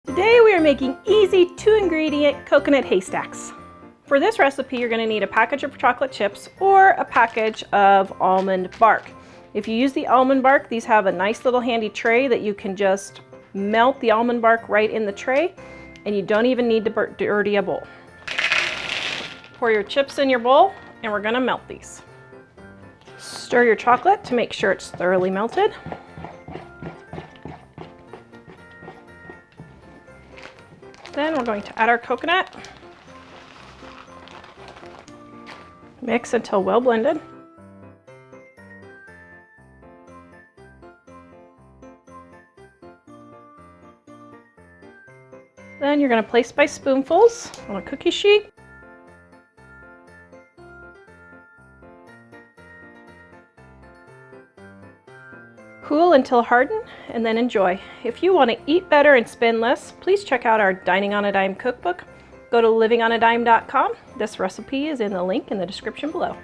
Today we are making easy 2-ingredient coconut haystacks. For this recipe, you're going to need a package of chocolate chips or a package of almond bark. If you use the almond bark, these have a nice little handy tray that you can just melt the almond bark right in the tray, and you don't even need to dirty a bowl. Pour your chips in your bowl, and we're going to melt these. Stir your chocolate to make sure it's thoroughly melted. Then we're going to add our coconut. Mix until well blended. Then you're going to place by spoonfuls on a cookie sheet. Cool until hardened, and then enjoy. If you want to eat better and spend less, please check out our Dining on a Dime cookbook. Go to livingonadime.com. This recipe is in the link in the description below.